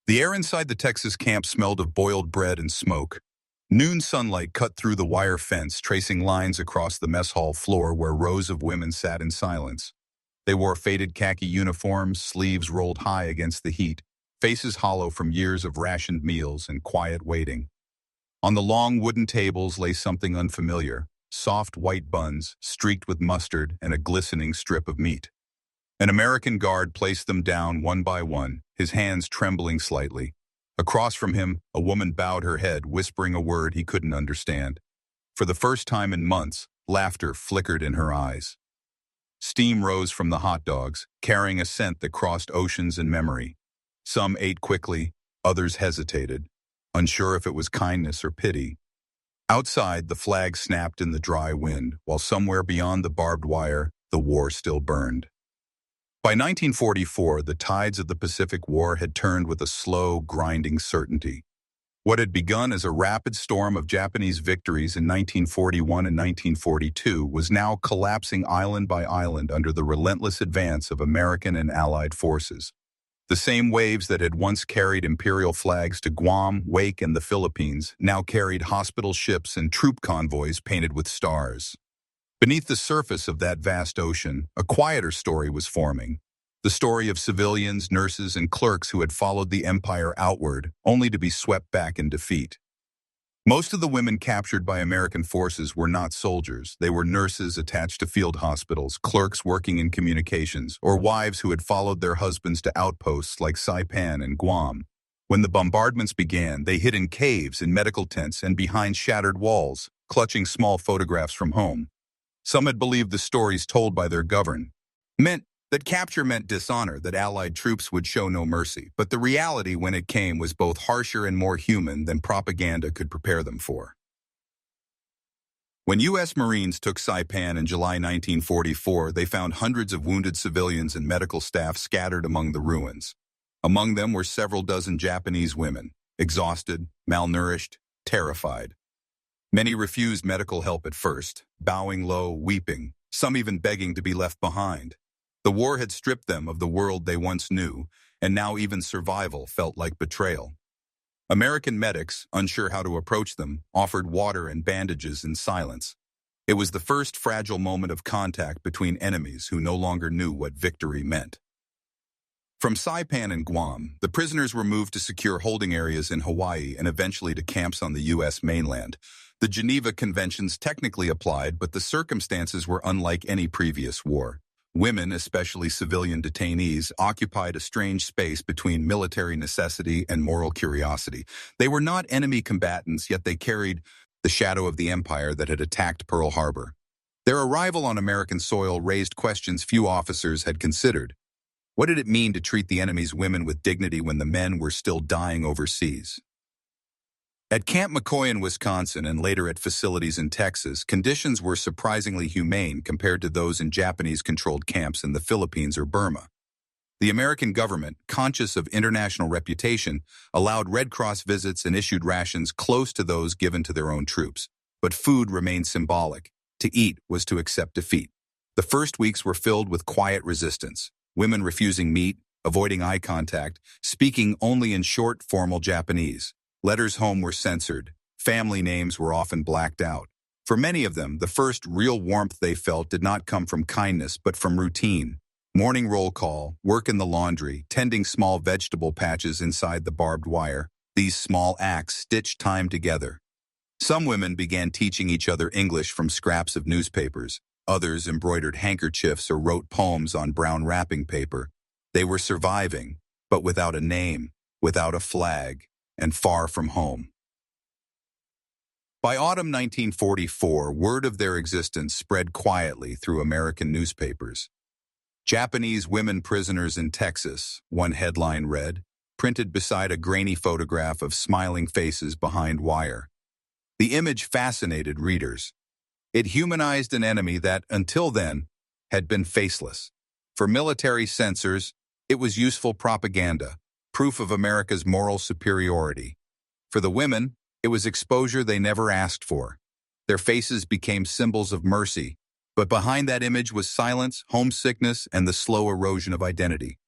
The air inside the Texas camp smelled of boiled bread and smoke. Noon sunlight cut through the wire fence, tracing lines across the mess hall floor where rows of women sat in silence. They wore faded khaki uniforms, sleeves rolled high against the heat, faces hollow from years of rationed meals and quiet waiting. On the long wooden tables lay something unfamiliar, soft white buns, streaked with mustard and a glistening strip of meat. An American guard placed them down one by one, his hands trembling slightly. Across from him, a woman bowed her head, whispering a word he couldn't understand. For the first time in months, laughter flickered in her eyes. Steam rose from the hot dogs, carrying a scent that crossed oceans and memory. Some ate quickly, others hesitated, unsure if it was kindness or pity. Outside, the flag snapped in the dry wind, while somewhere beyond the barbed wire, the war still burned. By 1944, the tides of the Pacific War had turned with a slow, grinding certainty. What had begun as a rapid storm of Japanese victories in 1941 and 1942 was now collapsing island by island under the relentless advance of American and Allied forces. The same waves that had once carried imperial flags to Guam, Wake, and the Philippines now carried hospital ships and troop convoys painted with stars. Beneath the surface of that vast ocean, a quieter story was forming. The story of civilians, nurses, and clerks who had followed the empire outward, only to be swept back in defeat. Most of the women captured by American forces were not soldiers. They were nurses attached to field hospitals, clerks working in communications, or wives who had followed their husbands to outposts like Saipan and Guam. When the bombardments began, they hid in caves, in medical tents, and behind shattered walls, clutching small photographs from home. Some had believed the stories told by their government that capture meant dishonor, that Allied troops would show no mercy. But the reality when it came was both harsher and more human than propaganda could prepare them for. When U.S. Marines took Saipan in July 1944, they found hundreds of wounded civilians and medical staff scattered among the ruins. Among them were several dozen Japanese women, exhausted, malnourished, terrified. Many refused medical help at first, bowing low, weeping, some even begging to be left behind. The war had stripped them of the world they once knew, and now even survival felt like betrayal. American medics, unsure how to approach them, offered water and bandages in silence. It was the first fragile moment of contact between enemies who no longer knew what victory meant. From Saipan and Guam, the prisoners were moved to secure holding areas in Hawaii and eventually to camps on the U.S. mainland. The Geneva Conventions technically applied, but the circumstances were unlike any previous war. Women, especially civilian detainees, occupied a strange space between military necessity and moral curiosity. They were not enemy combatants, yet they carried the shadow of the empire that had attacked Pearl Harbor. Their arrival on American soil raised questions few officers had considered. What did it mean to treat the enemy's women with dignity when the men were still dying overseas? At Camp McCoy in Wisconsin and later at facilities in Texas, conditions were surprisingly humane compared to those in Japanese-controlled camps in the Philippines or Burma. The American government, conscious of international reputation, allowed Red Cross visits and issued rations close to those given to their own troops. But food remained symbolic. To eat was to accept defeat. The first weeks were filled with quiet resistance, women refusing meat, avoiding eye contact, speaking only in short, formal Japanese. Letters home were censored. Family names were often blacked out. For many of them, the first real warmth they felt did not come from kindness, but from routine. Morning roll call, work in the laundry, tending small vegetable patches inside the barbed wire. These small acts stitched time together. Some women began teaching each other English from scraps of newspapers. Others embroidered handkerchiefs or wrote poems on brown wrapping paper. They were surviving, but without a name, without a flag, and far from home. By autumn 1944, word of their existence spread quietly through American newspapers. Japanese women prisoners in Texas, one headline read, printed beside a grainy photograph of smiling faces behind wire. The image fascinated readers. It humanized an enemy that, until then, had been faceless. For military censors, it was useful propaganda, proof of America's moral superiority. For the women, it was exposure they never asked for. Their faces became symbols of mercy, but behind that image was silence, homesickness, and the slow erosion of identity.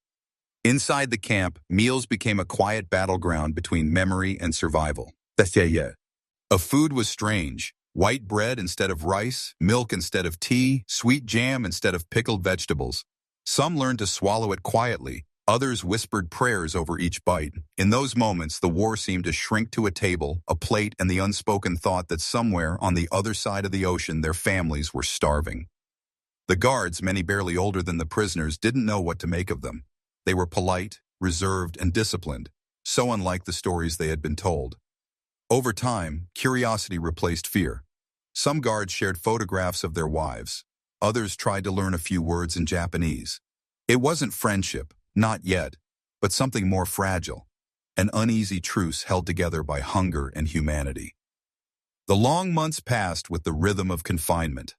Inside the camp, meals became a quiet battleground between memory and survival. A food was strange. White bread instead of rice, milk instead of tea, sweet jam instead of pickled vegetables. Some learned to swallow it quietly. Others whispered prayers over each bite. In those moments, the war seemed to shrink to a table, a plate, and the unspoken thought that somewhere on the other side of the ocean their families were starving. The guards, many barely older than the prisoners, didn't know what to make of them. They were polite, reserved, and disciplined, so unlike the stories they had been told. Over time, curiosity replaced fear. Some guards shared photographs of their wives. Others tried to learn a few words in Japanese. It wasn't friendship, not yet, but something more fragile, an uneasy truce held together by hunger and humanity. The long months passed with the rhythm of confinement.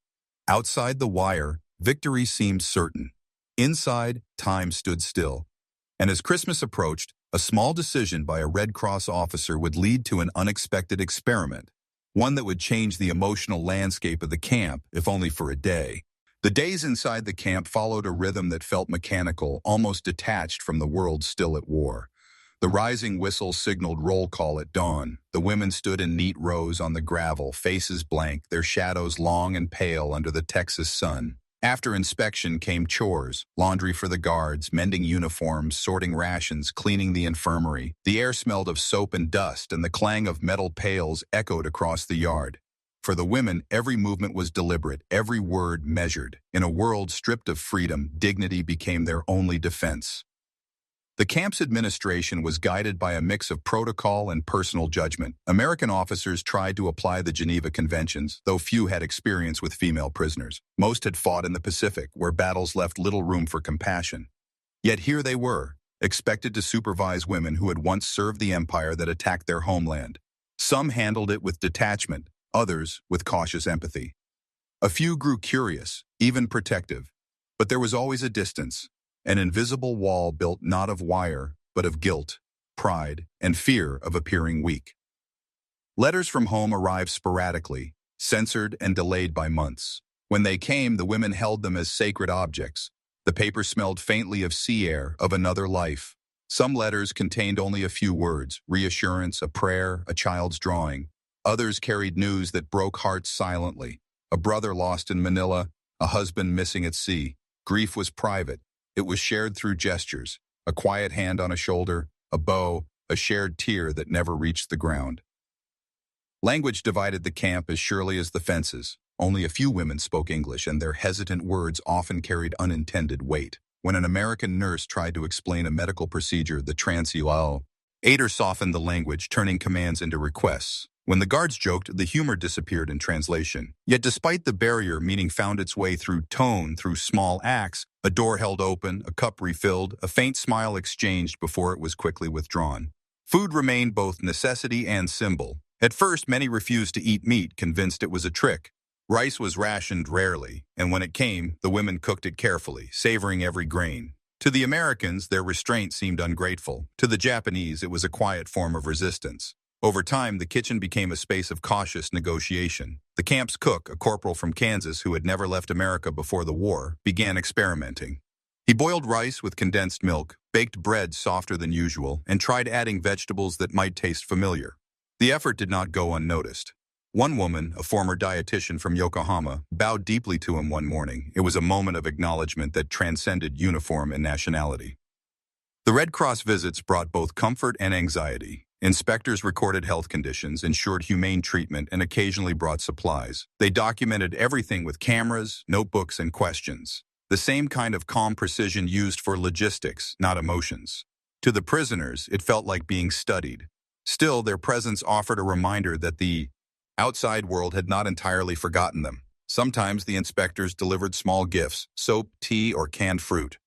Outside the wire, victory seemed certain. Inside, time stood still. And as Christmas approached, a small decision by a Red Cross officer would lead to an unexpected experiment, one that would change the emotional landscape of the camp, if only for a day. The days inside the camp followed a rhythm that felt mechanical, almost detached from the world still at war. The rising whistle signaled roll call at dawn. The women stood in neat rows on the gravel, faces blank, their shadows long and pale under the Texas sun. After inspection came chores, laundry for the guards, mending uniforms, sorting rations, cleaning the infirmary. The air smelled of soap and dust, and the clang of metal pails echoed across the yard. For the women, every movement was deliberate, every word measured. In a world stripped of freedom, dignity became their only defense. The camp's administration was guided by a mix of protocol and personal judgment. American officers tried to apply the Geneva Conventions, though few had experience with female prisoners. Most had fought in the Pacific, where battles left little room for compassion. Yet here they were, expected to supervise women who had once served the empire that attacked their homeland. Some handled it with detachment, others with cautious empathy. A few grew curious, even protective, but there was always a distance. An invisible wall built not of wire, but of guilt, pride, and fear of appearing weak. Letters from home arrived sporadically, censored and delayed by months. When they came, the women held them as sacred objects. The paper smelled faintly of sea air, of another life. Some letters contained only a few words, reassurance, a prayer, a child's drawing. Others carried news that broke hearts silently. A brother lost in Manila, a husband missing at sea. Grief was private. It was shared through gestures, a quiet hand on a shoulder, a bow, a shared tear that never reached the ground. Language divided the camp as surely as the fences. Only a few women spoke English, and their hesitant words often carried unintended weight. When an American nurse tried to explain a medical procedure, the WWII aider softened the language, turning commands into requests. When the guards joked, the humor disappeared in translation. Yet despite the barrier, meaning found its way through tone, through small acts, a door held open, a cup refilled, a faint smile exchanged before it was quickly withdrawn. Food remained both necessity and symbol. At first, many refused to eat meat, convinced it was a trick. Rice was rationed rarely, and when it came, the women cooked it carefully, savoring every grain. To the Americans, their restraint seemed ungrateful. To the Japanese, it was a quiet form of resistance. Over time, the kitchen became a space of cautious negotiation. The camp's cook, a corporal from Kansas who had never left America before the war, began experimenting. He boiled rice with condensed milk, baked bread softer than usual, and tried adding vegetables that might taste familiar. The effort did not go unnoticed. One woman, a former dietitian from Yokohama, bowed deeply to him one morning. It was a moment of acknowledgement that transcended uniform and nationality. The Red Cross visits brought both comfort and anxiety. Inspectors recorded health conditions, ensured humane treatment, and occasionally brought supplies. They documented everything with cameras, notebooks, and questions. The same kind of calm precision used for logistics, not emotions. To the prisoners, it felt like being studied. Still, their presence offered a reminder that the outside world had not entirely forgotten them. Sometimes the inspectors delivered small gifts, soap, tea, or canned fruit.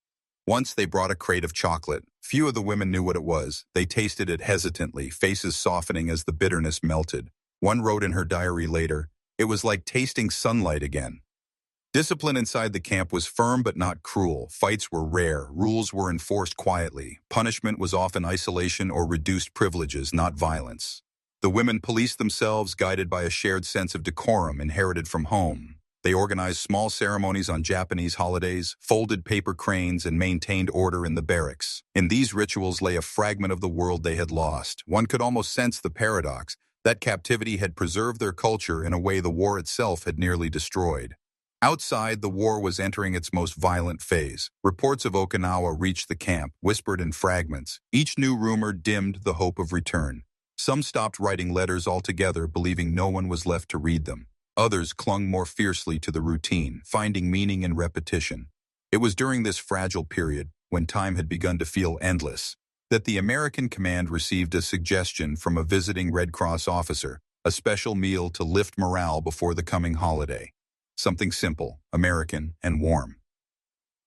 Once they brought a crate of chocolate. Few of the women knew what it was. They tasted it hesitantly, faces softening as the bitterness melted. One wrote in her diary later, "It was like tasting sunlight again." Discipline inside the camp was firm but not cruel. Fights were rare. Rules were enforced quietly. Punishment was often isolation or reduced privileges, not violence. The women policed themselves, guided by a shared sense of decorum inherited from home. They organized small ceremonies on Japanese holidays, folded paper cranes, and maintained order in the barracks. In these rituals lay a fragment of the world they had lost. One could almost sense the paradox that captivity had preserved their culture in a way the war itself had nearly destroyed. Outside, the war was entering its most violent phase. Reports of Okinawa reached the camp, whispered in fragments. Each new rumor dimmed the hope of return. Some stopped writing letters altogether, believing no one was left to read them. Others clung more fiercely to the routine, finding meaning in repetition. It was during this fragile period, when time had begun to feel endless, that the American command received a suggestion from a visiting Red Cross officer, a special meal to lift morale before the coming holiday. Something simple, American, and warm.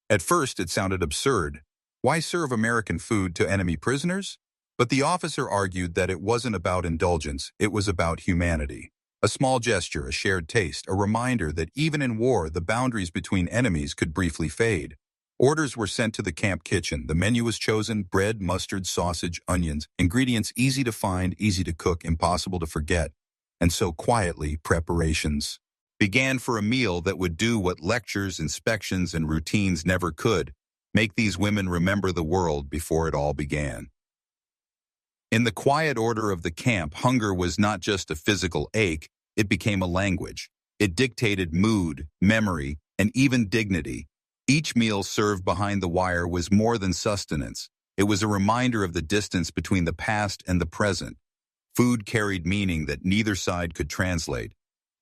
At first, it sounded absurd. Why serve American food to enemy prisoners? But the officer argued that it wasn't about indulgence, it was about humanity. A small gesture, a shared taste, a reminder that even in war, the boundaries between enemies could briefly fade. Orders were sent to the camp kitchen. The menu was chosen: bread, mustard, sausage, onions, ingredients easy to find, easy to cook, impossible to forget. And so quietly, preparations began for a meal that would do what lectures, inspections, and routines never could: make these women remember the world before it all began. In the quiet order of the camp, hunger was not just a physical ache, it became a language. It dictated mood, memory, and even dignity. Each meal served behind the wire was more than sustenance. It was a reminder of the distance between the past and the present. Food carried meaning that neither side could translate.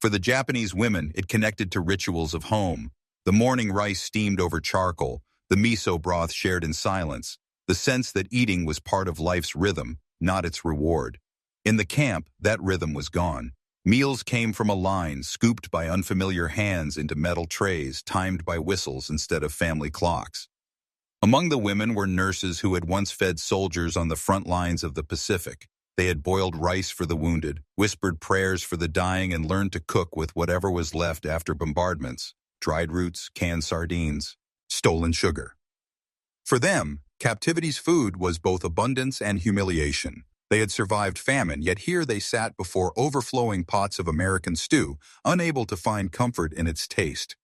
For the Japanese women, it connected to rituals of home. The morning rice steamed over charcoal, the miso broth shared in silence, the sense that eating was part of life's rhythm, not its reward. In the camp, that rhythm was gone. Meals came from a line, scooped by unfamiliar hands into metal trays, timed by whistles instead of family clocks. Among the women were nurses who had once fed soldiers on the front lines of the Pacific. They had boiled rice for the wounded, whispered prayers for the dying, and learned to cook with whatever was left after bombardments: dried roots, canned sardines, stolen sugar. For them, captivity's food was both abundance and humiliation. They had survived famine, yet here they sat before overflowing pots of American stew, unable to find comfort in its taste.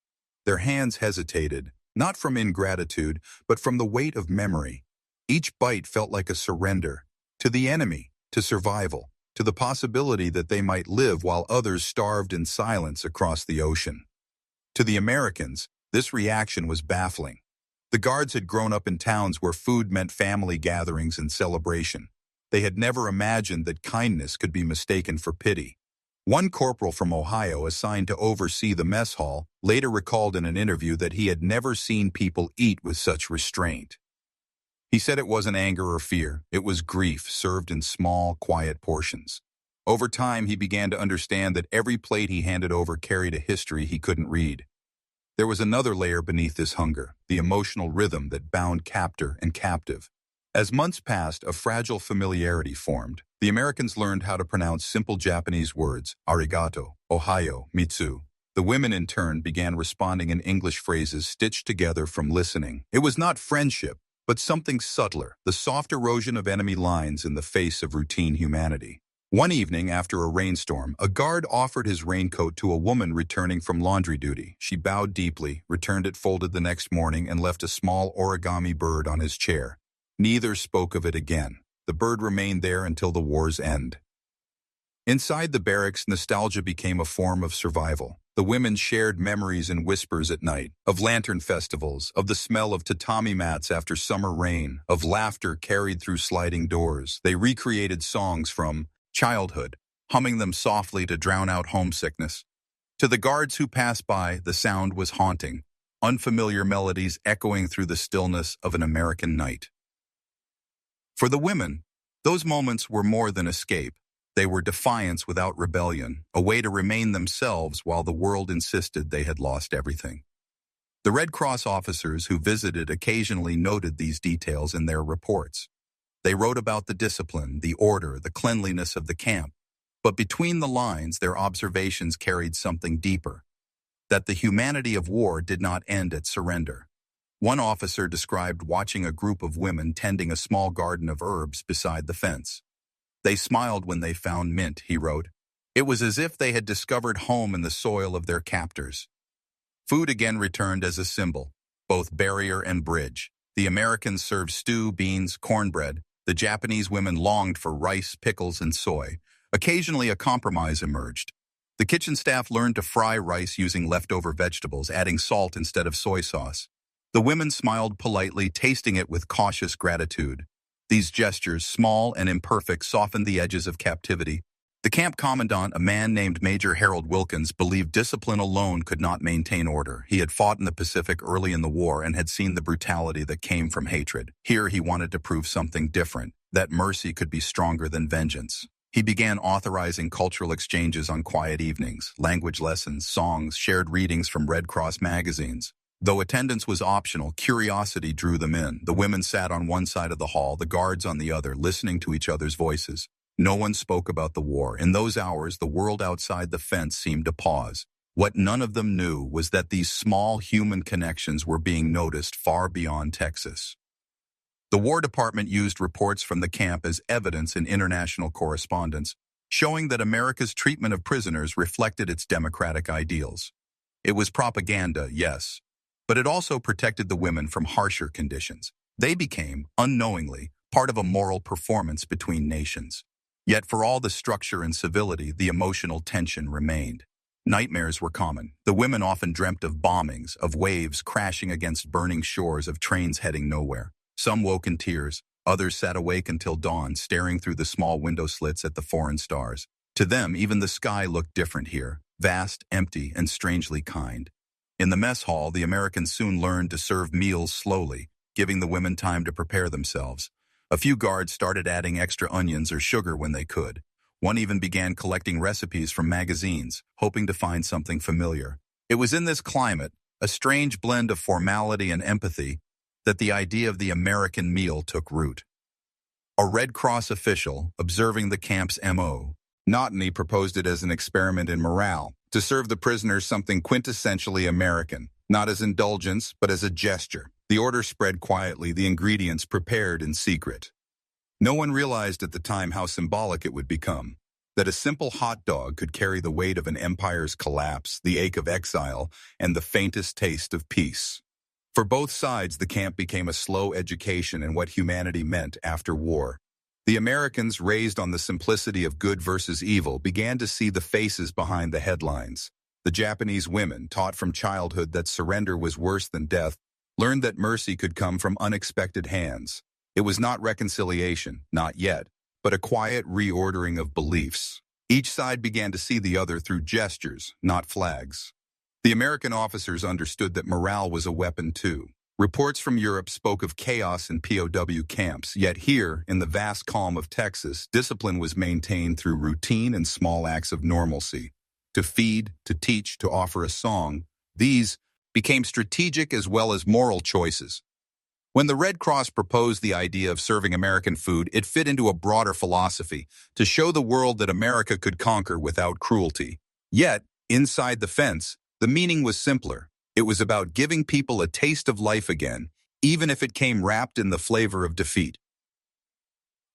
Their hands hesitated, not from ingratitude, but from the weight of memory. Each bite felt like a surrender, to the enemy, to survival, to the possibility that they might live while others starved in silence across the ocean. To the Americans, this reaction was baffling. The guards had grown up in towns where food meant family gatherings and celebration. They had never imagined that kindness could be mistaken for pity. One corporal from Ohio, assigned to oversee the mess hall, later recalled in an interview that he had never seen people eat with such restraint. He said it wasn't anger or fear, it was grief served in small, quiet portions. Over time, he began to understand that every plate he handed over carried a history he couldn't read. There was another layer beneath this hunger, the emotional rhythm that bound captor and captive. As months passed, a fragile familiarity formed. The Americans learned how to pronounce simple Japanese words: arigato, ohayo, mitsu. The women, in turn, began responding in English phrases stitched together from listening. It was not friendship, but something subtler, the soft erosion of enemy lines in the face of routine humanity. One evening, after a rainstorm, a guard offered his raincoat to a woman returning from laundry duty. She bowed deeply, returned it folded the next morning, and left a small origami bird on his chair. Neither spoke of it again. The bird remained there until the war's end. Inside the barracks, nostalgia became a form of survival. The women shared memories in whispers at night, of lantern festivals, of the smell of tatami mats after summer rain, of laughter carried through sliding doors. They recreated songs from childhood, humming them softly to drown out homesickness. To the guards who passed by, the sound was haunting, unfamiliar melodies echoing through the stillness of an American night. For the women, those moments were more than escape. They were defiance without rebellion, a way to remain themselves while the world insisted they had lost everything. The Red Cross officers who visited occasionally noted these details in their reports. They wrote about the discipline, the order, the cleanliness of the camp. But between the lines, their observations carried something deeper: that the humanity of war did not end at surrender. One officer described watching a group of women tending a small garden of herbs beside the fence. They smiled when they found mint, he wrote. It was as if they had discovered home in the soil of their captors. Food again returned as a symbol, both barrier and bridge. The Americans served stew, beans, cornbread. The Japanese women longed for rice, pickles, and soy. Occasionally, a compromise emerged. The kitchen staff learned to fry rice using leftover vegetables, adding salt instead of soy sauce. The women smiled politely, tasting it with cautious gratitude. These gestures, small and imperfect, softened the edges of captivity. The camp commandant, a man named Major Harold Wilkins, believed discipline alone could not maintain order. He had fought in the Pacific early in the war and had seen the brutality that came from hatred. Here he wanted to prove something different, that mercy could be stronger than vengeance. He began authorizing cultural exchanges on quiet evenings, language lessons, songs, shared readings from Red Cross magazines. Though attendance was optional, curiosity drew them in. The women sat on one side of the hall, the guards on the other, listening to each other's voices. No one spoke about the war. In those hours, the world outside the fence seemed to pause. What none of them knew was that these small human connections were being noticed far beyond Texas. The War Department used reports from the camp as evidence in international correspondence, showing that America's treatment of prisoners reflected its democratic ideals. It was propaganda, yes, but it also protected the women from harsher conditions. They became, unknowingly, part of a moral performance between nations. Yet for all the structure and civility, the emotional tension remained. Nightmares were common. The women often dreamt of bombings, of waves crashing against burning shores, of trains heading nowhere. Some woke in tears. Others sat awake until dawn, staring through the small window slits at the foreign stars. To them, even the sky looked different here, vast, empty, and strangely kind. In the mess hall, the Americans soon learned to serve meals slowly, giving the women time to prepare themselves. A few guards started adding extra onions or sugar when they could. One even began collecting recipes from magazines, hoping to find something familiar. It was in this climate, a strange blend of formality and empathy, that the idea of the American meal took root. A Red Cross official, observing the camp's M.O., Notany proposed it as an experiment in morale, to serve the prisoners something quintessentially American, not as indulgence, but as a gesture. The order spread quietly, the ingredients prepared in secret. No one realized at the time how symbolic it would become, that a simple hot dog could carry the weight of an empire's collapse, the ache of exile, and the faintest taste of peace. For both sides, the camp became a slow education in what humanity meant after war. The Americans, raised on the simplicity of good versus evil, began to see the faces behind the headlines. The Japanese women, taught from childhood that surrender was worse than death, learned that mercy could come from unexpected hands. It was not reconciliation, not yet, but a quiet reordering of beliefs. Each side began to see the other through gestures, not flags. The American officers understood that morale was a weapon too. Reports from Europe spoke of chaos in POW camps, yet here, in the vast calm of Texas, discipline was maintained through routine and small acts of normalcy. To feed, to teach, to offer a song, these became strategic as well as moral choices. When the Red Cross proposed the idea of serving American food, it fit into a broader philosophy, to show the world that America could conquer without cruelty. Yet, inside the fence, the meaning was simpler. It was about giving people a taste of life again, even if it came wrapped in the flavor of defeat.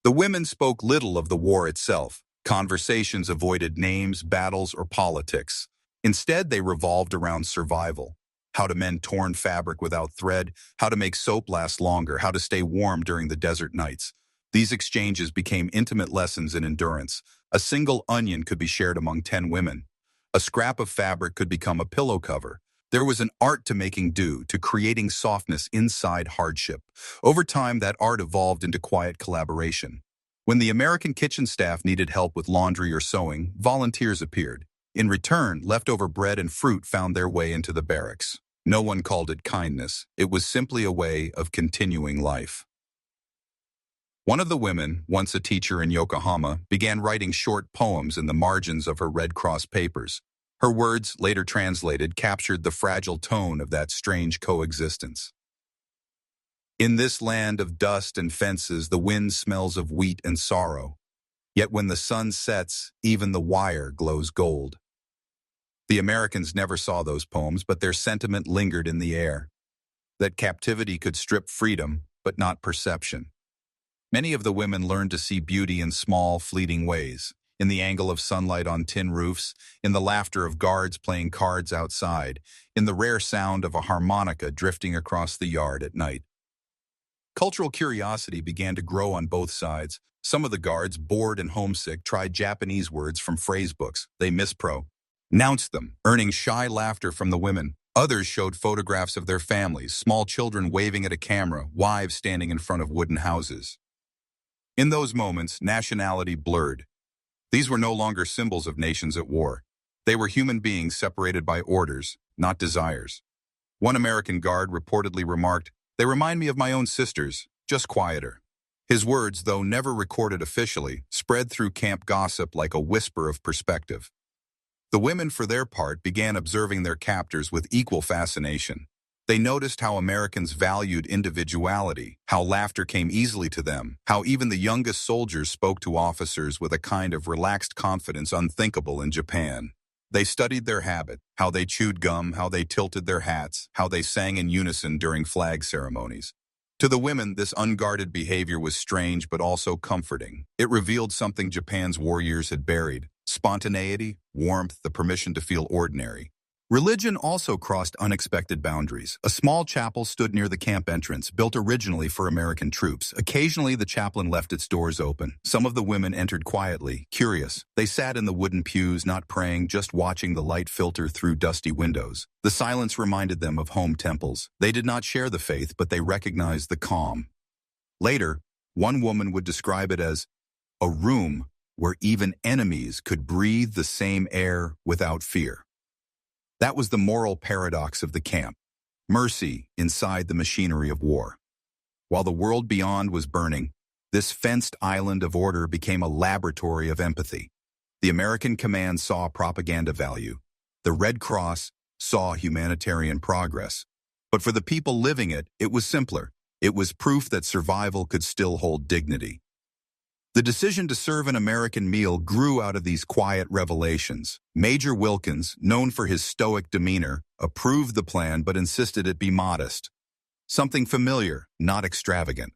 The women spoke little of the war itself. Conversations avoided names, battles, or politics. Instead, they revolved around survival. How to mend torn fabric without thread, how to make soap last longer, how to stay warm during the desert nights. These exchanges became intimate lessons in endurance. A single onion could be shared among 10 women. A scrap of fabric could become a pillow cover. There was an art to making do, to creating softness inside hardship. Over time, that art evolved into quiet collaboration. When the American kitchen staff needed help with laundry or sewing, volunteers appeared. In return, leftover bread and fruit found their way into the barracks. No one called it kindness. It was simply a way of continuing life. One of the women, once a teacher in Yokohama, began writing short poems in the margins of her Red Cross papers. Her words, later translated, captured the fragile tone of that strange coexistence. In this land of dust and fences, the wind smells of wheat and sorrow. Yet when the sun sets, even the wire glows gold. The Americans never saw those poems, but their sentiment lingered in the air. That captivity could strip freedom, but not perception. Many of the women learned to see beauty in small, fleeting ways. in the angle of sunlight on tin roofs, in the laughter of guards playing cards outside, in the rare sound of a harmonica drifting across the yard at night. Cultural curiosity began to grow on both sides. Some of the guards, bored and homesick, tried Japanese words from phrase books. They mispronounced them, earning shy laughter from the women. Others showed photographs of their families, small children waving at a camera, wives standing in front of wooden houses. In those moments, nationality blurred. These were no longer symbols of nations at war. They were human beings separated by orders, not desires. One American guard reportedly remarked, "They remind me of my own sisters, just quieter." His words, though never recorded officially, spread through camp gossip like a whisper of perspective. The women, for their part, began observing their captors with equal fascination. They noticed how Americans valued individuality, how laughter came easily to them, how even the youngest soldiers spoke to officers with a kind of relaxed confidence unthinkable in Japan. They studied their habit, how they chewed gum, how they tilted their hats, how they sang in unison during flag ceremonies. To the women, this unguarded behavior was strange but also comforting. It revealed something Japan's war years had buried: spontaneity, warmth, the permission to feel ordinary. Religion also crossed unexpected boundaries. A small chapel stood near the camp entrance, built originally for American troops. Occasionally, the chaplain left its doors open. Some of the women entered quietly, curious. They sat in the wooden pews, not praying, just watching the light filter through dusty windows. The silence reminded them of home temples. They did not share the faith, but they recognized the calm. Later, one woman would describe it as a room where even enemies could breathe the same air without fear. That was the moral paradox of the camp: mercy inside the machinery of war. While the world beyond was burning, this fenced island of order became a laboratory of empathy. The American command saw propaganda value. The Red Cross saw humanitarian progress. But for the people living it, it was simpler. It was proof that survival could still hold dignity. The decision to serve an American meal grew out of these quiet revelations. Major Wilkins, known for his stoic demeanor, approved the plan but insisted it be modest. Something familiar, not extravagant.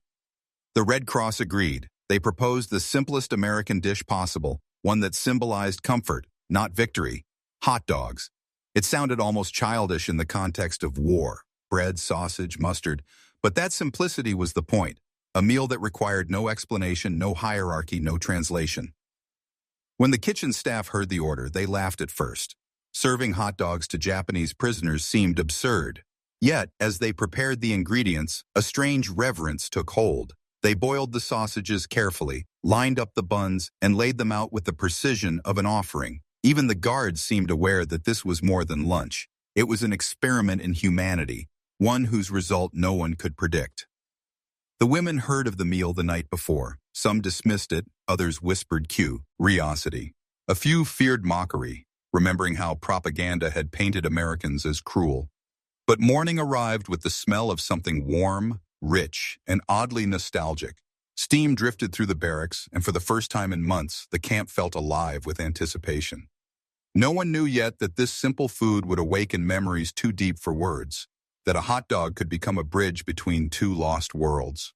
The Red Cross agreed. They proposed the simplest American dish possible, one that symbolized comfort, not victory: hot dogs. It sounded almost childish in the context of war: bread, sausage, mustard. But that simplicity was the point. A meal that required no explanation, no hierarchy, no translation. When the kitchen staff heard the order, they laughed at first. Serving hot dogs to Japanese prisoners seemed absurd. Yet, as they prepared the ingredients, a strange reverence took hold. They boiled the sausages carefully, lined up the buns, and laid them out with the precision of an offering. Even the guards seemed aware that this was more than lunch. It was an experiment in humanity, one whose result no one could predict. The women heard of the meal the night before. Some dismissed it, others whispered curiosity. A few feared mockery, remembering how propaganda had painted Americans as cruel. But morning arrived with the smell of something warm, rich, and oddly nostalgic. Steam drifted through the barracks, and for the first time in months, the camp felt alive with anticipation. No one knew yet that this simple food would awaken memories too deep for words, that a hot dog could become a bridge between two lost worlds.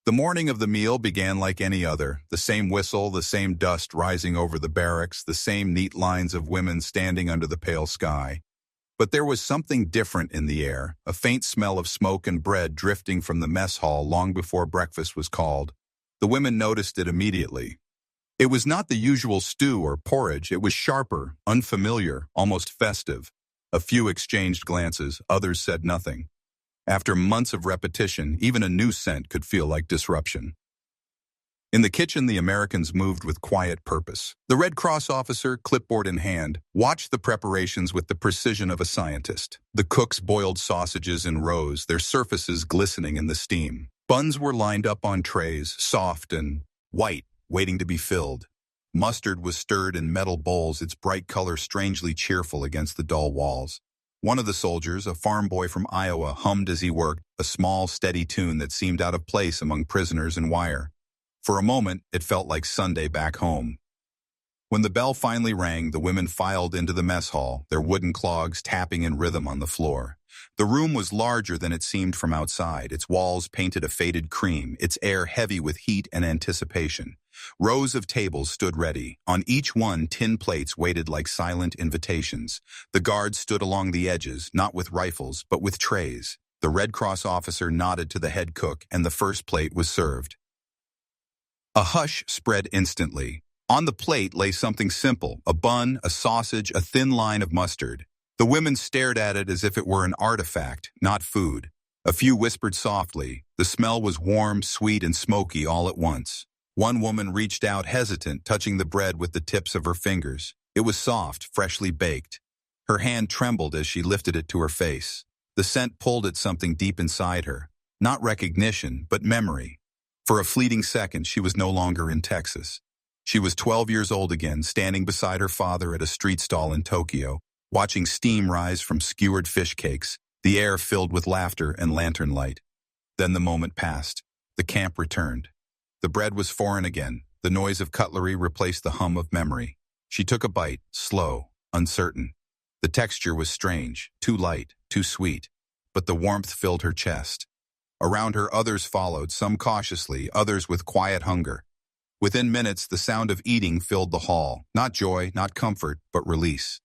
The morning of the meal began like any other: the same whistle, the same dust rising over the barracks, the same neat lines of women standing under the pale sky. But there was something different in the air, a faint smell of smoke and bread drifting from the mess hall long before breakfast was called. The women noticed it immediately. It was not the usual stew or porridge. It was sharper, unfamiliar, almost festive. A few exchanged glances, others said nothing. After months of repetition, even a new scent could feel like disruption. In the kitchen, the Americans moved with quiet purpose. The Red Cross officer, clipboard in hand, watched the preparations with the precision of a scientist. The cooks boiled sausages in rows, their surfaces glistening in the steam. Buns were lined up on trays, soft and white, waiting to be filled. Mustard was stirred in metal bowls, its bright color strangely cheerful against the dull walls. One of the soldiers, a farm boy from Iowa, hummed as he worked, a small, steady tune that seemed out of place among prisoners and wire. For a moment, it felt like Sunday back home. When the bell finally rang, the women filed into the mess hall, their wooden clogs tapping in rhythm on the floor. The room was larger than it seemed from outside, its walls painted a faded cream, its air heavy with heat and anticipation. Rows of tables stood ready. On each one, tin plates waited like silent invitations. The guards stood along the edges, not with rifles, but with trays. The Red Cross officer nodded to the head cook, and the first plate was served. A hush spread instantly. On the plate lay something simple, a bun, a sausage, a thin line of mustard. The women stared at it as if it were an artifact, not food. A few whispered softly. The smell was warm, sweet, and smoky all at once. One woman reached out hesitant, touching the bread with the tips of her fingers. It was soft, freshly baked. Her hand trembled as she lifted it to her face. The scent pulled at something deep inside her. Not recognition, but memory. For a fleeting second, she was no longer in Texas. She was 12 years old again, standing beside her father at a street stall in Tokyo, watching steam rise from skewered fish cakes, the air filled with laughter and lantern light. Then the moment passed. The camp returned. The bread was foreign again. The noise of cutlery replaced the hum of memory. She took a bite, slow, uncertain. The texture was strange, too light, too sweet, but the warmth filled her chest. Around her, others followed, some cautiously, others with quiet hunger. Within minutes, the sound of eating filled the hall. Not joy, not comfort, but release.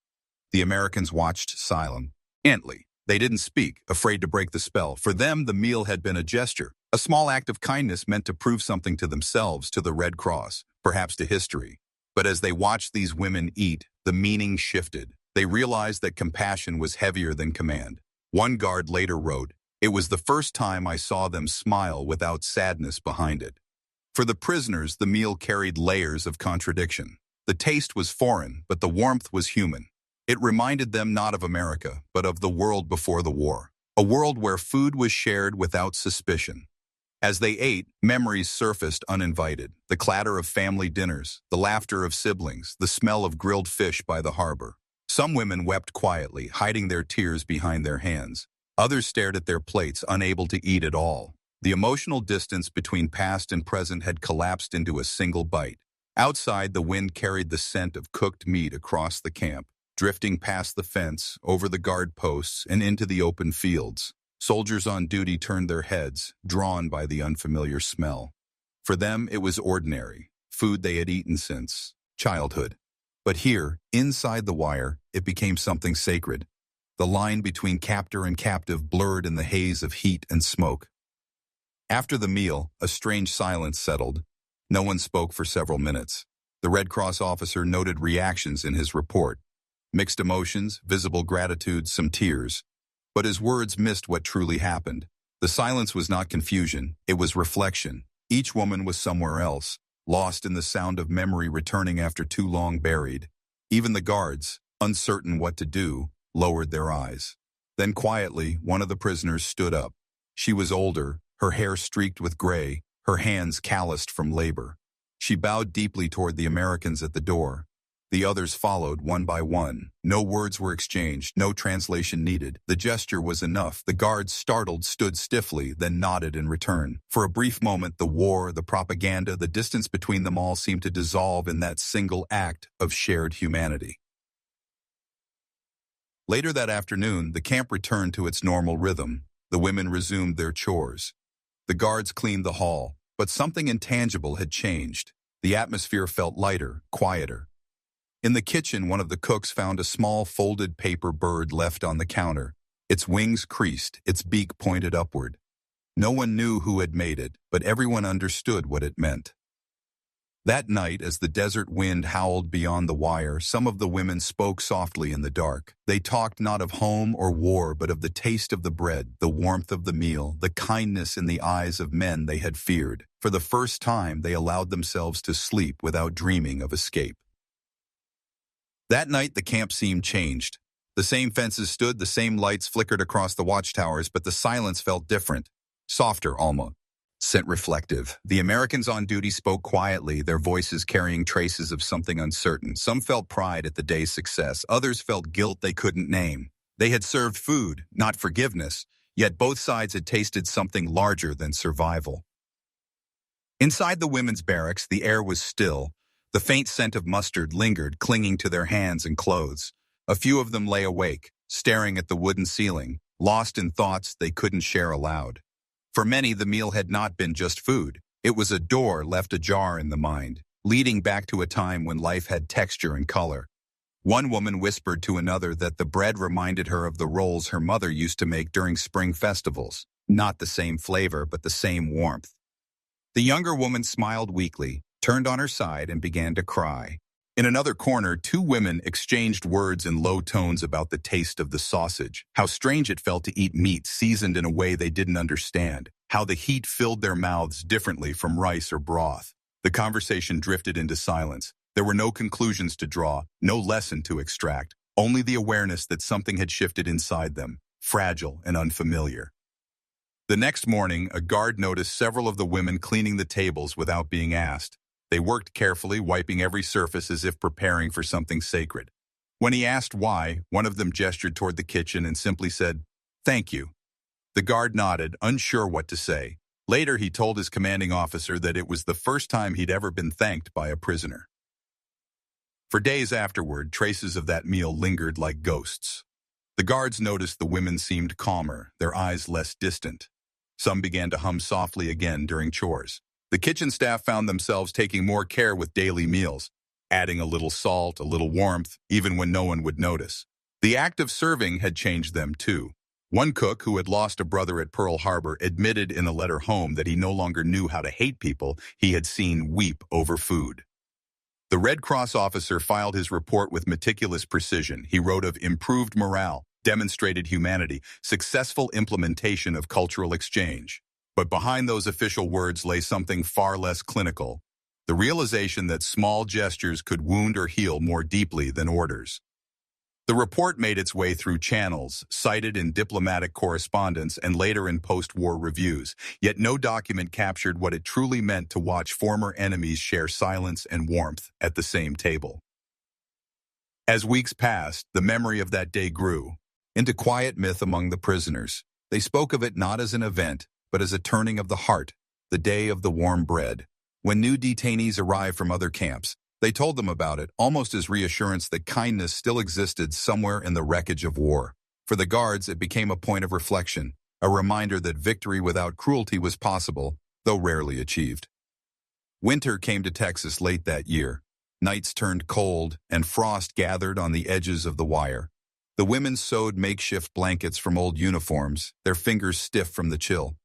The Americans watched silently. They didn't speak, afraid to break the spell. For them, the meal had been a gesture, a small act of kindness meant to prove something to themselves, to the Red Cross, perhaps to history. But as they watched these women eat, the meaning shifted. They realized that compassion was heavier than command. One guard later wrote, "It was the first time I saw them smile without sadness behind it." For the prisoners, the meal carried layers of contradiction. The taste was foreign, but the warmth was human. It reminded them not of America, but of the world before the war. A world where food was shared without suspicion. As they ate, memories surfaced uninvited. The clatter of family dinners, the laughter of siblings, the smell of grilled fish by the harbor. Some women wept quietly, hiding their tears behind their hands. Others stared at their plates, unable to eat at all. The emotional distance between past and present had collapsed into a single bite. Outside, the wind carried the scent of cooked meat across the camp, drifting past the fence, over the guard posts, and into the open fields. Soldiers on duty turned their heads, drawn by the unfamiliar smell. For them, it was ordinary, food they had eaten since childhood. But here, inside the wire, it became something sacred. The line between captor and captive blurred in the haze of heat and smoke. After the meal, a strange silence settled. No one spoke for several minutes. The Red Cross officer noted reactions in his report. Mixed emotions, visible gratitude, some tears. But his words missed what truly happened. The silence was not confusion, it was reflection. Each woman was somewhere else, lost in the sound of memory returning after too long buried. Even the guards, uncertain what to do, lowered their eyes. Then quietly, one of the prisoners stood up. She was older, her hair streaked with gray, her hands calloused from labor. She bowed deeply toward the Americans at the door. The others followed one by one. No words were exchanged, no translation needed. The gesture was enough. The guards, startled, stood stiffly, then nodded in return. For a brief moment, the war, the propaganda, the distance between them all seemed to dissolve in that single act of shared humanity. Later that afternoon, the camp returned to its normal rhythm. The women resumed their chores. The guards cleaned the hall, but something intangible had changed. The atmosphere felt lighter, quieter. In the kitchen, one of the cooks found a small folded paper bird left on the counter. Its wings creased, its beak pointed upward. No one knew who had made it, but everyone understood what it meant. That night, as the desert wind howled beyond the wire, some of the women spoke softly in the dark. They talked not of home or war, but of the taste of the bread, the warmth of the meal, the kindness in the eyes of men they had feared. For the first time, they allowed themselves to sleep without dreaming of escape. That night, the camp seemed changed. The same fences stood, the same lights flickered across the watchtowers, but the silence felt different, softer almost. Scent reflective. The Americans on duty spoke quietly, their voices carrying traces of something uncertain. Some felt pride at the day's success. Others felt guilt they couldn't name. They had served food, not forgiveness, yet both sides had tasted something larger than survival. Inside the women's barracks, the air was still. The faint scent of mustard lingered, clinging to their hands and clothes. A few of them lay awake, staring at the wooden ceiling, lost in thoughts they couldn't share aloud. For many, the meal had not been just food. It was a door left ajar in the mind, leading back to a time when life had texture and color. One woman whispered to another that the bread reminded her of the rolls her mother used to make during spring festivals. Not the same flavor, but the same warmth. The younger woman smiled weakly, turned on her side, and began to cry. In another corner, two women exchanged words in low tones about the taste of the sausage, how strange it felt to eat meat seasoned in a way they didn't understand, how the heat filled their mouths differently from rice or broth. The conversation drifted into silence. There were no conclusions to draw, no lesson to extract, only the awareness that something had shifted inside them, fragile and unfamiliar. The next morning, a guard noticed several of the women cleaning the tables without being asked. They worked carefully, wiping every surface as if preparing for something sacred. When he asked why, one of them gestured toward the kitchen and simply said, "Thank you." The guard nodded, unsure what to say. Later, he told his commanding officer that it was the first time he'd ever been thanked by a prisoner. For days afterward, traces of that meal lingered like ghosts. The guards noticed the women seemed calmer, their eyes less distant. Some began to hum softly again during chores. The kitchen staff found themselves taking more care with daily meals, adding a little salt, a little warmth, even when no one would notice. The act of serving had changed them too. One cook, who had lost a brother at Pearl Harbor, admitted in a letter home that he no longer knew how to hate people he had seen weep over food. The Red Cross officer filed his report with meticulous precision. He wrote of improved morale, demonstrated humanity, successful implementation of cultural exchange. But behind those official words lay something far less clinical, the realization that small gestures could wound or heal more deeply than orders. The report made its way through channels, cited in diplomatic correspondence and later in post-war reviews, yet no document captured what it truly meant to watch former enemies share silence and warmth at the same table. As weeks passed, the memory of that day grew into quiet myth among the prisoners. They spoke of it not as an event, but as a turning of the heart, the day of the warm bread. When new detainees arrived from other camps, they told them about it, almost as reassurance that kindness still existed somewhere in the wreckage of war. For the guards, it became a point of reflection, a reminder that victory without cruelty was possible, though rarely achieved. Winter came to Texas late that year. Nights turned cold, and frost gathered on the edges of the wire. The women sewed makeshift blankets from old uniforms, their fingers stiff from the chill.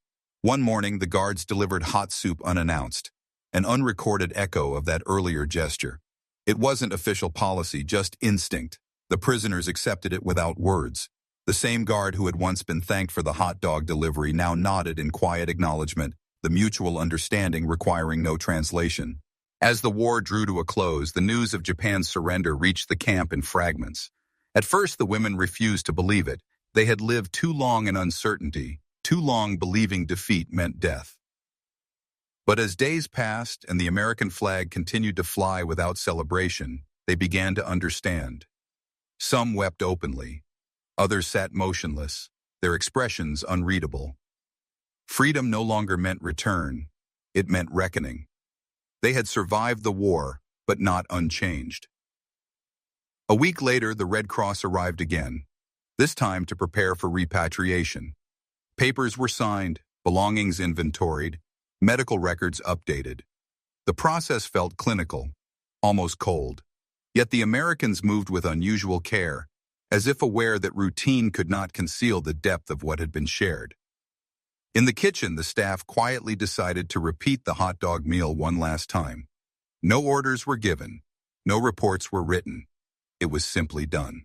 One morning, the guards delivered hot soup unannounced, an unrecorded echo of that earlier gesture. It wasn't official policy, just instinct. The prisoners accepted it without words. The same guard who had once been thanked for the hot dog delivery now nodded in quiet acknowledgement, the mutual understanding requiring no translation. As the war drew to a close, the news of Japan's surrender reached the camp in fragments. At first, the women refused to believe it. They had lived too long in uncertainty, too long believing defeat meant death. But as days passed and the American flag continued to fly without celebration, they began to understand. Some wept openly. Others sat motionless, their expressions unreadable. Freedom no longer meant return. It meant reckoning. They had survived the war, but not unchanged. A week later, the Red Cross arrived again, this time to prepare for repatriation. Papers were signed, belongings inventoried, medical records updated. The process felt clinical, almost cold. Yet the Americans moved with unusual care, as if aware that routine could not conceal the depth of what had been shared. In the kitchen, the staff quietly decided to repeat the hot dog meal one last time. No orders were given, no reports were written. It was simply done.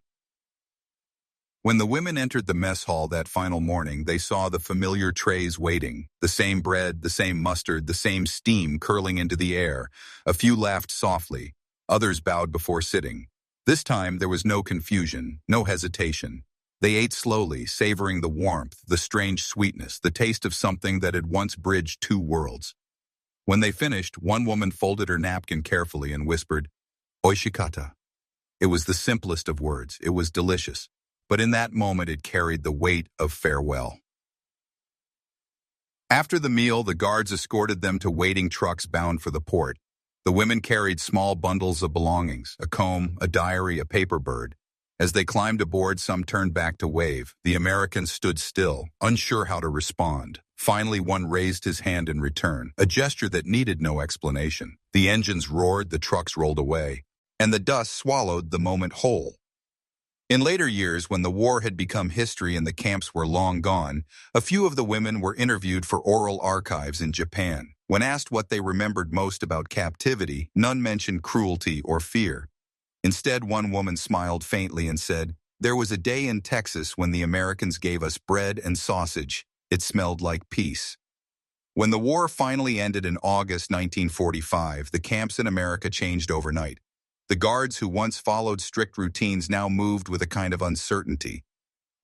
When the women entered the mess hall that final morning, they saw the familiar trays waiting, the same bread, the same mustard, the same steam curling into the air. A few laughed softly, others bowed before sitting. This time there was no confusion, no hesitation. They ate slowly, savoring the warmth, the strange sweetness, the taste of something that had once bridged two worlds. When they finished, one woman folded her napkin carefully and whispered, "Oishikata." It was the simplest of words. It was delicious. But in that moment it carried the weight of farewell. After the meal, the guards escorted them to waiting trucks bound for the port. The women carried small bundles of belongings, a comb, a diary, a paper bird. As they climbed aboard, some turned back to wave. The Americans stood still, unsure how to respond. Finally, one raised his hand in return, a gesture that needed no explanation. The engines roared, the trucks rolled away, and the dust swallowed the moment whole. In later years, when the war had become history and the camps were long gone, a few of the women were interviewed for oral archives in Japan. When asked what they remembered most about captivity, none mentioned cruelty or fear. Instead, one woman smiled faintly and said, "There was a day in Texas when the Americans gave us bread and sausage. It smelled like peace." When the war finally ended in August 1945, the camps in America changed overnight. The guards who once followed strict routines now moved with a kind of uncertainty.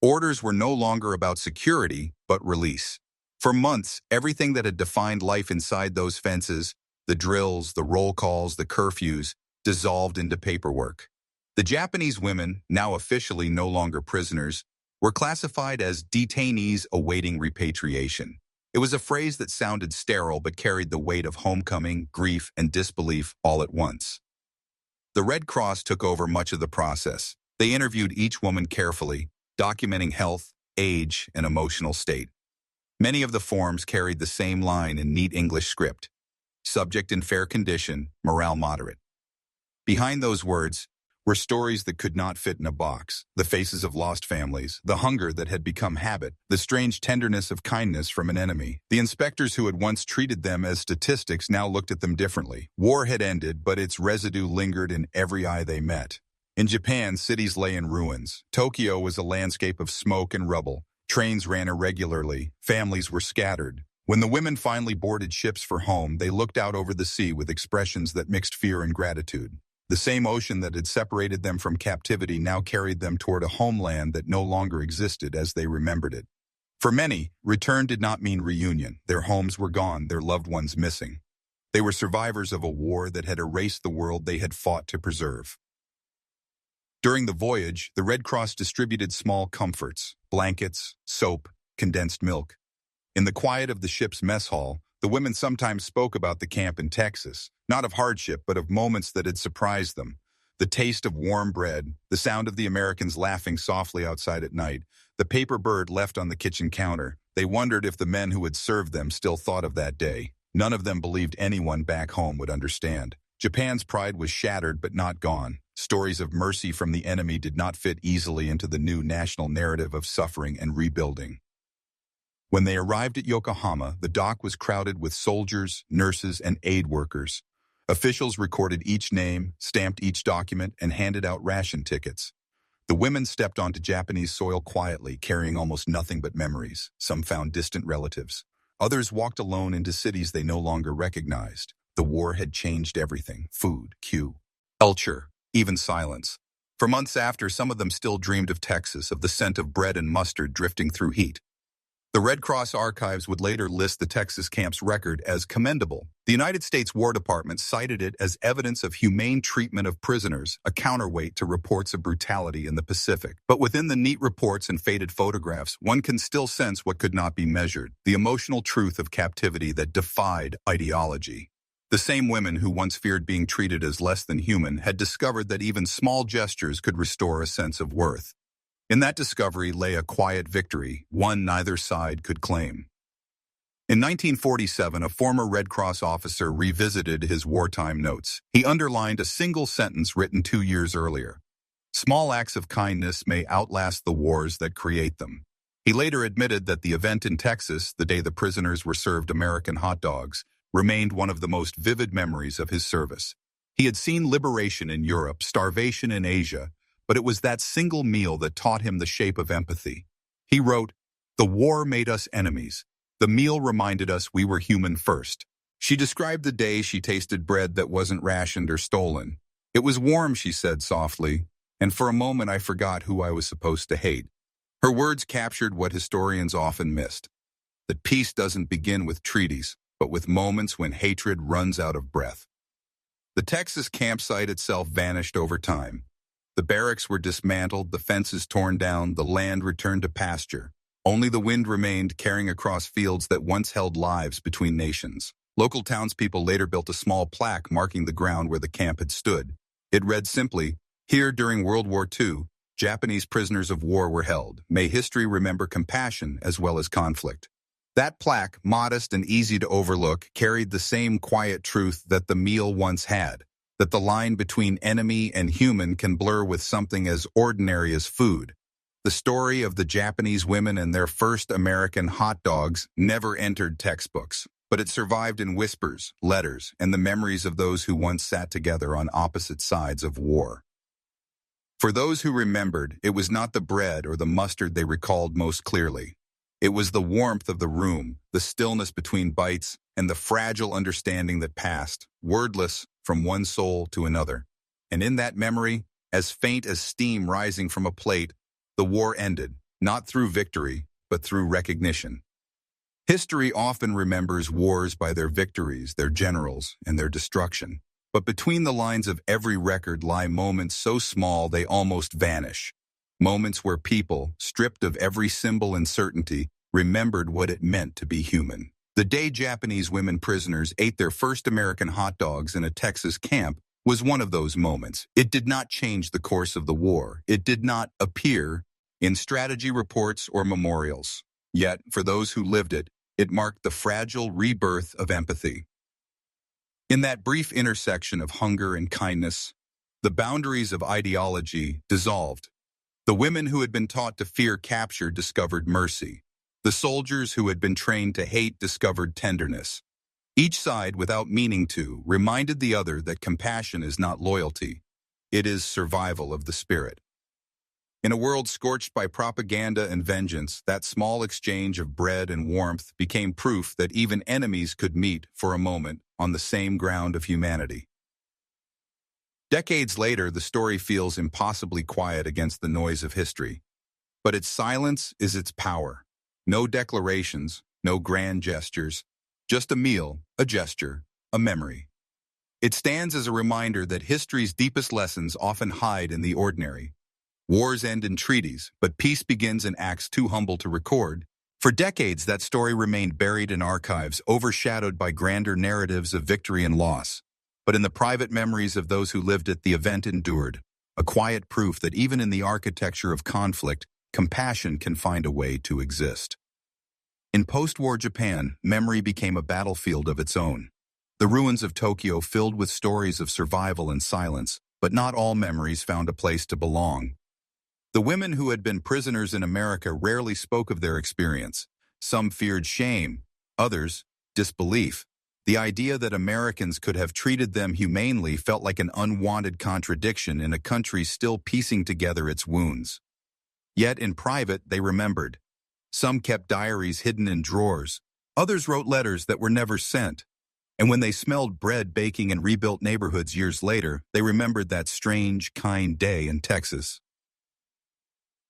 Orders were no longer about security, but release. For months, everything that had defined life inside those fences, the drills, the roll calls, the curfews, dissolved into paperwork. The Japanese women, now officially no longer prisoners, were classified as detainees awaiting repatriation. It was a phrase that sounded sterile but carried the weight of homecoming, grief, and disbelief all at once. The Red Cross took over much of the process. They interviewed each woman carefully, documenting health, age, and emotional state. Many of the forms carried the same line in neat English script: subject in fair condition, morale moderate. Behind those words were stories that could not fit in a box: the faces of lost families, the hunger that had become habit, the strange tenderness of kindness from an enemy. The inspectors who had once treated them as statistics now looked at them differently. War had ended, but its residue lingered in every eye they met. In Japan, cities lay in ruins. Tokyo was a landscape of smoke and rubble. Trains ran irregularly. Families were scattered. When the women finally boarded ships for home, they looked out over the sea with expressions that mixed fear and gratitude. The same ocean that had separated them from captivity now carried them toward a homeland that no longer existed as they remembered it. For many, return did not mean reunion. Their homes were gone, their loved ones missing. They were survivors of a war that had erased the world they had fought to preserve. During the voyage, the Red Cross distributed small comforts: blankets, soap, condensed milk. In the quiet of the ship's mess hall, the women sometimes spoke about the camp in Texas, not of hardship, but of moments that had surprised them. The taste of warm bread, the sound of the Americans laughing softly outside at night, the paper bird left on the kitchen counter. They wondered if the men who had served them still thought of that day. None of them believed anyone back home would understand. Japan's pride was shattered but not gone. Stories of mercy from the enemy did not fit easily into the new national narrative of suffering and rebuilding. When they arrived at Yokohama, the dock was crowded with soldiers, nurses, and aid workers. Officials recorded each name, stamped each document, and handed out ration tickets. The women stepped onto Japanese soil quietly, carrying almost nothing but memories. Some found distant relatives. Others walked alone into cities they no longer recognized. The war had changed everything: food, culture, even silence. For months after, some of them still dreamed of Texas, of the scent of bread and mustard drifting through heat. The Red Cross archives would later list the Texas camp's record as commendable. The United States War Department cited it as evidence of humane treatment of prisoners, a counterweight to reports of brutality in the Pacific. But within the neat reports and faded photographs, one can still sense what could not be measured: the emotional truth of captivity that defied ideology. The same women who once feared being treated as less than human had discovered that even small gestures could restore a sense of worth. In that discovery lay a quiet victory, one neither side could claim. In 1947, a former Red Cross officer revisited his wartime notes. He underlined a single sentence written 2 years earlier: "Small acts of kindness may outlast the wars that create them." He later admitted that the event in Texas, the day the prisoners were served American hot dogs, remained one of the most vivid memories of his service. He had seen liberation in Europe, starvation in Asia, but it was that single meal that taught him the shape of empathy. He wrote, "The war made us enemies. The meal reminded us we were human first." She described the day she tasted bread that wasn't rationed or stolen. "It was warm," she said softly, "and for a moment I forgot who I was supposed to hate." Her words captured what historians often missed: that peace doesn't begin with treaties, but with moments when hatred runs out of breath. The Texas campsite itself vanished over time. The barracks were dismantled, the fences torn down, the land returned to pasture. Only the wind remained, carrying across fields that once held lives between nations. Local townspeople later built a small plaque marking the ground where the camp had stood. It read simply, "Here during World War II, Japanese prisoners of war were held. May history remember compassion as well as conflict." That plaque, modest and easy to overlook, carried the same quiet truth that the meal once had, that the line between enemy and human can blur with something as ordinary as food. The story of the Japanese women and their first American hot dogs never entered textbooks, but it survived in whispers, letters, and the memories of those who once sat together on opposite sides of war. For those who remembered, it was not the bread or the mustard they recalled most clearly. It was the warmth of the room, the stillness between bites, and the fragile understanding that passed, wordless, from one soul to another. And in that memory, as faint as steam rising from a plate, the war ended, not through victory, but through recognition. History often remembers wars by their victories, their generals, and their destruction. But between the lines of every record lie moments so small they almost vanish. Moments where people, stripped of every symbol and certainty, remembered what it meant to be human. The day Japanese women prisoners ate their first American hot dogs in a Texas camp was one of those moments. It did not change the course of the war. It did not appear in strategy reports or memorials. Yet, for those who lived it, it marked the fragile rebirth of empathy. In that brief intersection of hunger and kindness, the boundaries of ideology dissolved. The women who had been taught to fear capture discovered mercy. The soldiers who had been trained to hate discovered tenderness. Each side, without meaning to, reminded the other that compassion is not loyalty. It is survival of the spirit. In a world scorched by propaganda and vengeance, that small exchange of bread and warmth became proof that even enemies could meet, for a moment, on the same ground of humanity. Decades later, the story feels impossibly quiet against the noise of history. But its silence is its power. No declarations, no grand gestures, just a meal, a gesture, a memory. It stands as a reminder that history's deepest lessons often hide in the ordinary. Wars end in treaties, but peace begins in acts too humble to record. For decades, that story remained buried in archives, overshadowed by grander narratives of victory and loss. But in the private memories of those who lived it, the event endured, a quiet proof that even in the architecture of conflict, compassion can find a way to exist. In post-war Japan, memory became a battlefield of its own. The ruins of Tokyo filled with stories of survival and silence, but not all memories found a place to belong. The women who had been prisoners in America rarely spoke of their experience. Some feared shame, others, disbelief. The idea that Americans could have treated them humanely felt like an unwanted contradiction in a country still piecing together its wounds. Yet in private, they remembered. Some kept diaries hidden in drawers. Others wrote letters that were never sent. And when they smelled bread baking in rebuilt neighborhoods years later, they remembered that strange, kind day in Texas.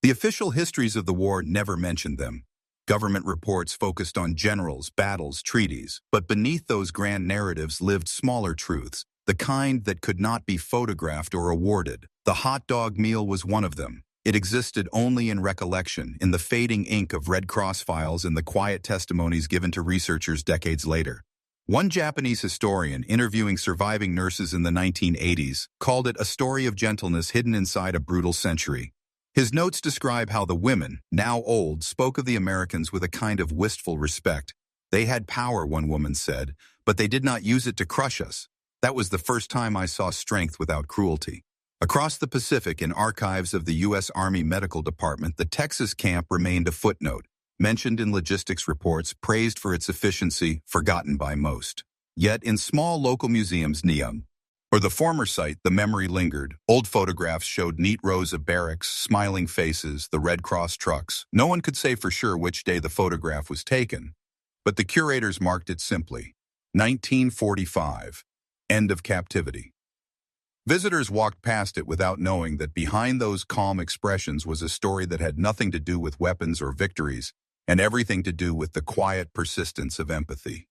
The official histories of the war never mentioned them. Government reports focused on generals, battles, treaties, but beneath those grand narratives lived smaller truths, the kind that could not be photographed or awarded. The hot dog meal was one of them. It existed only in recollection, in the fading ink of Red Cross files and the quiet testimonies given to researchers decades later. One Japanese historian, interviewing surviving nurses in the 1980s, called it a story of gentleness hidden inside a brutal century. His notes describe how the women, now old, spoke of the Americans with a kind of wistful respect. They had power, one woman said, but they did not use it to crush us. That was the first time I saw strength without cruelty. Across the Pacific, in archives of the U.S. Army Medical Department, the Texas camp remained a footnote, mentioned in logistics reports, praised for its efficiency, forgotten by most. Yet in small local museums, Neum, or the former site, the memory lingered. Old photographs showed neat rows of barracks, smiling faces, the Red Cross trucks. No one could say for sure which day the photograph was taken, but the curators marked it simply, 1945, end of captivity. Visitors walked past it without knowing that behind those calm expressions was a story that had nothing to do with weapons or victories, and everything to do with the quiet persistence of empathy.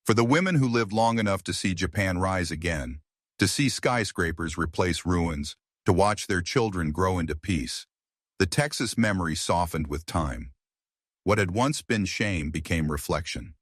For the women who lived long enough to see Japan rise again, to see skyscrapers replace ruins, to watch their children grow into peace, the Texas memory softened with time. What had once been shame became reflection.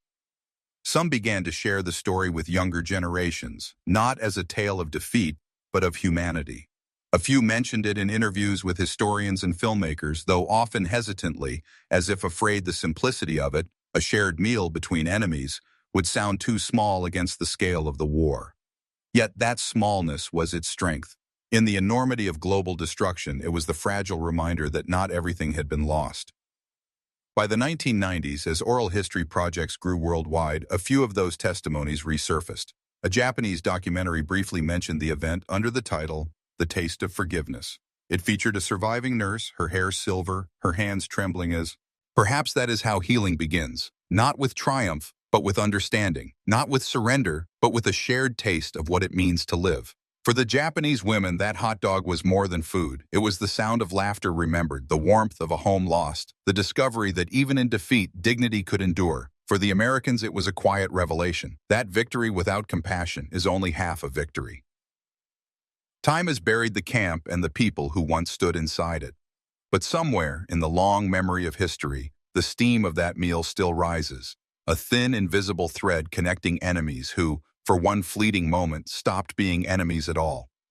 Some began to share the story with younger generations, not as a tale of defeat, but of humanity. A few mentioned it in interviews with historians and filmmakers, though often hesitantly, as if afraid the simplicity of it, a shared meal between enemies, would sound too small against the scale of the war. Yet that smallness was its strength. In the enormity of global destruction, it was the fragile reminder that not everything had been lost. By the 1990s, as oral history projects grew worldwide, a few of those testimonies resurfaced. A Japanese documentary briefly mentioned the event under the title, The Taste of Forgiveness. It featured a surviving nurse, her hair silver, her hands trembling as, perhaps that is how healing begins, not with triumph, but with understanding, not with surrender, but with a shared taste of what it means to live. For the Japanese women, that hot dog was more than food. It was the sound of laughter remembered, the warmth of a home lost, the discovery that even in defeat, dignity could endure. For the Americans, it was a quiet revelation. That victory without compassion is only half a victory. Time has buried the camp and the people who once stood inside it. But somewhere in the long memory of history, the steam of that meal still rises, a thin, invisible thread connecting enemies who, for one fleeting moment, stopped being enemies at all.